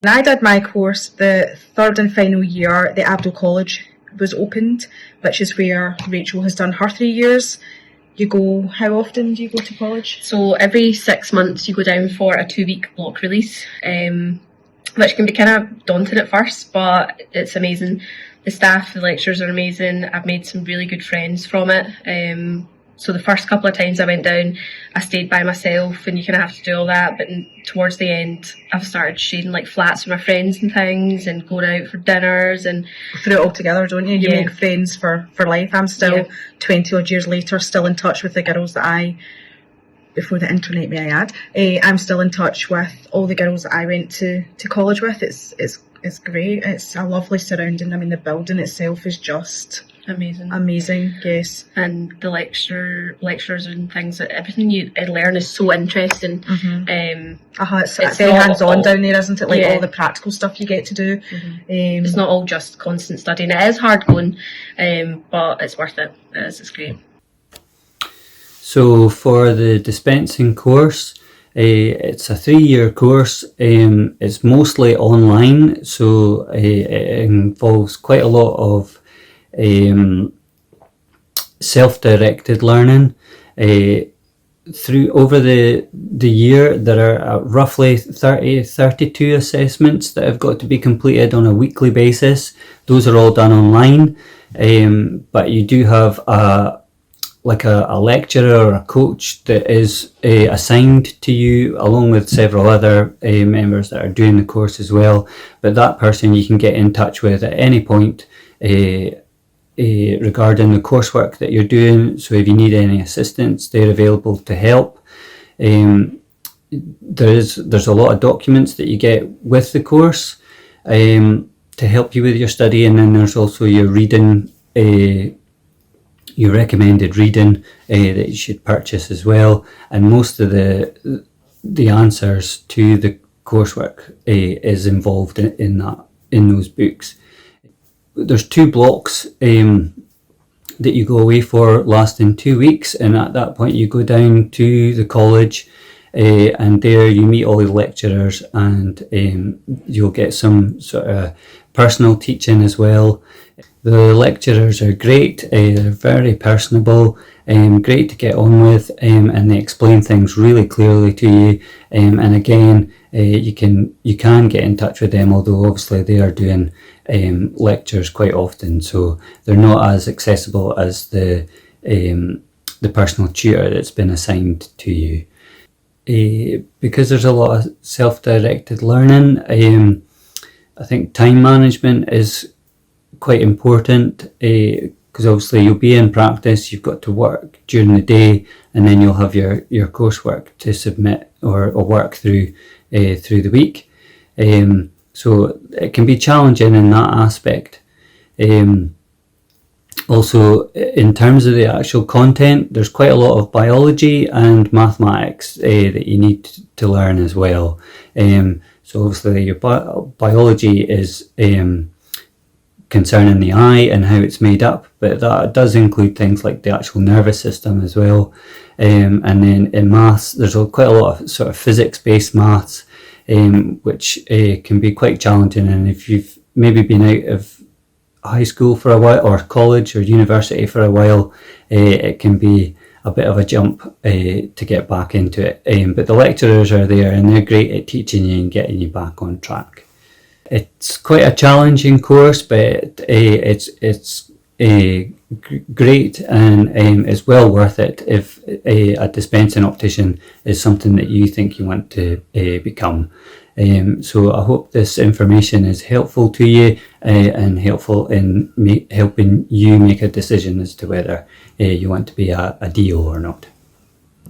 When I did my course, the third and final year, the Abdul College was opened, which is where Rachel has done her 3 years. You go, how often do you go to college? So every 6 months you go down for a 2-week block release, which can be kind of daunting at first, but it's amazing. The staff, the lecturers are amazing. I've made some really good friends from it. So the first couple of times I went down, I stayed by myself, and you kind of have to do all that. But towards the end, I've started sharing like flats with my friends and things, and going out for dinners and through it all together, don't you? You make friends for life. I'm still 20 odd years later, still in touch with the girls that before the internet, may I add, I'm still in touch with all the girls that I went to college with. It's great. It's a lovely surrounding. I mean, the building itself is just amazing, yes. And the lectures and things, everything you learn is so interesting. It's very hands-on down there, isn't it? Like all the practical stuff you get to do. It's not all just constant studying. It is hard going, but it's worth it. It's great. So for the dispensing course, it's a 3-year course. It's mostly online, so it involves quite a lot of self-directed learning. Over the year, there are roughly 32 assessments that have got to be completed on a weekly basis. Those are all done online, but you do have a lecturer or a coach that is assigned to you, along with several other members that are doing the course as well. But that person you can get in touch with at any point regarding the coursework that you're doing. So if you need any assistance, they're available to help. There's a lot of documents that you get with the course to help you with your study, and then there's also your reading, your recommended reading that you should purchase as well. And most of the answers to the coursework is involved in those books. There's 2 blocks that you go away for, lasting 2 weeks, and at that point you go down to the college, and there you meet all the lecturers, and you'll get some sort of personal teaching as well. The lecturers are great. They're very personable, great to get on with, and they explain things really clearly to you. And again, you can get in touch with them, although obviously they are doing lectures quite often, so they're not as accessible as the personal tutor that's been assigned to you. Because there's a lot of self-directed learning, I think time management is quite important, because obviously you'll be in practice, you've got to work during the day, and then you'll have your coursework to submit or work through the week. So it can be challenging in that aspect. Also, in terms of the actual content, there's quite a lot of biology and mathematics that you need to learn as well. So obviously your biology is concerning the eye and how it's made up, but that does include things like the actual nervous system as well. And then in maths, there's quite a lot of sort of physics-based maths, which can be quite challenging. And if you've maybe been out of high school for a while, or college or university for a while, it can be a bit of a jump to get back into it. But the lecturers are there, and they're great at teaching you and getting you back on track. It's quite a challenging course, but it's great, and it's well worth it if a dispensing optician is something that you think you want to become. So I hope this information is helpful to you and helpful in helping you make a decision as to whether you want to be a DO or not.